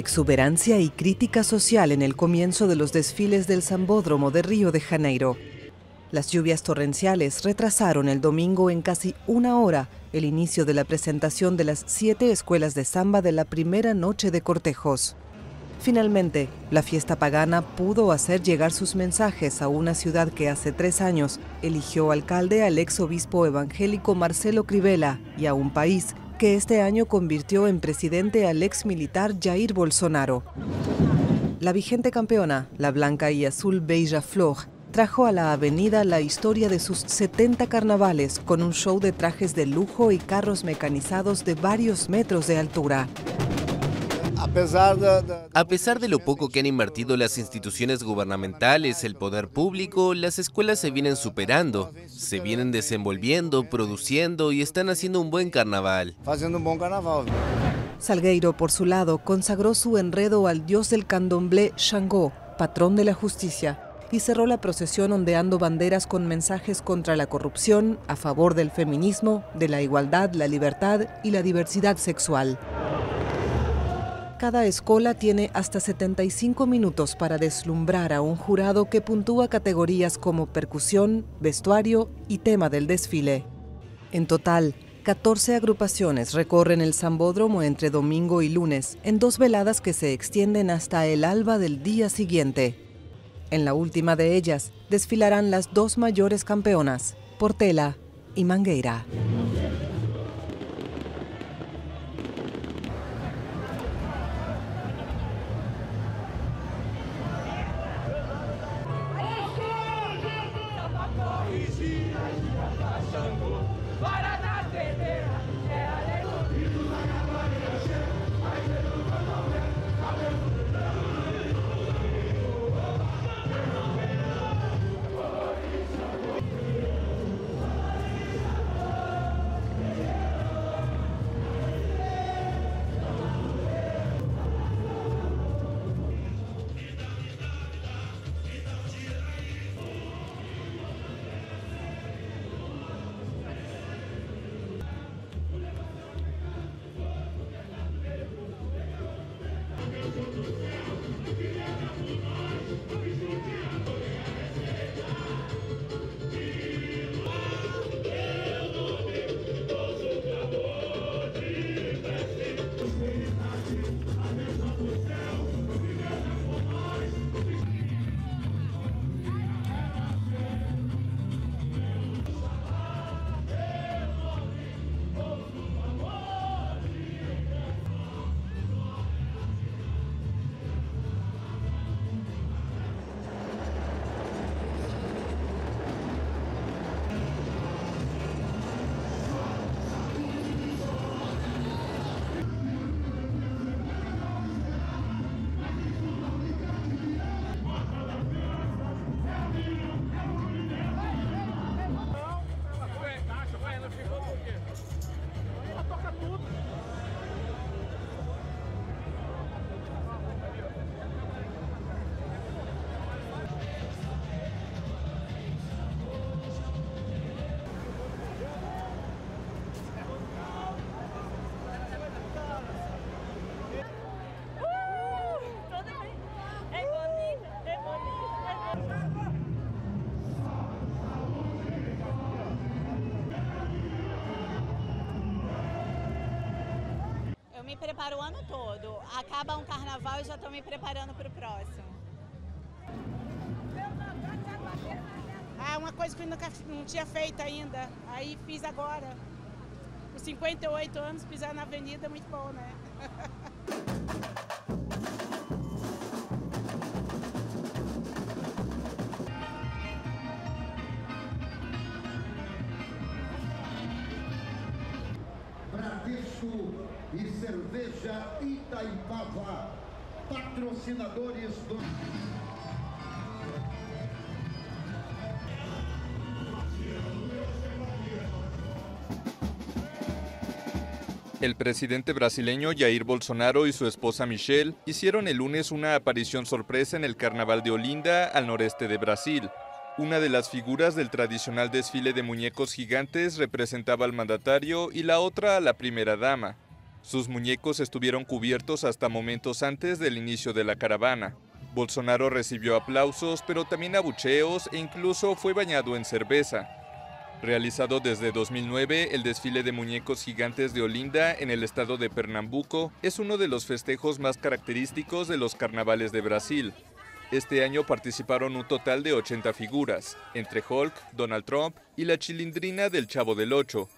Exuberancia y crítica social en el comienzo de los desfiles del Sambódromo de Río de Janeiro. Las lluvias torrenciales retrasaron el domingo en casi una hora el inicio de la presentación de las 7 escuelas de samba de la primera noche de cortejos. Finalmente, la fiesta pagana pudo hacer llegar sus mensajes a una ciudad que hace 3 años eligió alcalde al ex obispo evangélico Marcelo Crivella y a un país que este año convirtió en presidente al ex militar Jair Bolsonaro. La vigente campeona, la blanca y azul Beija-Flor, trajo a la avenida la historia de sus 70 carnavales con un show de trajes de lujo y carros mecanizados de varios metros de altura. A pesar de lo poco que han invertido las instituciones gubernamentales, el poder público, las escuelas se vienen superando, se vienen desenvolviendo, produciendo y están haciendo un buen carnaval. Salgueiro, por su lado, consagró su enredo al dios del candomblé Xangô, patrón de la justicia, y cerró la procesión ondeando banderas con mensajes contra la corrupción, a favor del feminismo, de la igualdad, la libertad y la diversidad sexual. Cada escola tiene hasta 75 minutos para deslumbrar a un jurado que puntúa categorías como percusión, vestuario y tema del desfile. En total, 14 agrupaciones recorren el Sambódromo entre domingo y lunes, en 2 veladas que se extienden hasta el alba del día siguiente. En la última de ellas, desfilarán las 2 mayores campeonas, Portela y Mangueira. Eu me preparo o ano todo. Acaba um carnaval e já estou me preparando para o próximo. Ah, uma coisa que eu nunca não tinha feito ainda. Aí fiz agora. Por 58 anos, pisar na avenida é muito bom, né? Bradesco e Cerveja Itaipava, patrocinadores do... El presidente brasileño Jair Bolsonaro y su esposa Michelle hicieron el lunes una aparición sorpresa en el Carnaval de Olinda, al noreste de Brasil. Una de las figuras del tradicional desfile de muñecos gigantes representaba al mandatario y la otra a la primera dama. Sus muñecos estuvieron cubiertos hasta momentos antes del inicio de la caravana. Bolsonaro recibió aplausos, pero también abucheos e incluso fue bañado en cerveza. Realizado desde 2009, el desfile de muñecos gigantes de Olinda en el estado de Pernambuco es uno de los festejos más característicos de los carnavales de Brasil. Este año participaron un total de 80 figuras, entre Hulk, Donald Trump y la Chilindrina del Chavo del Ocho.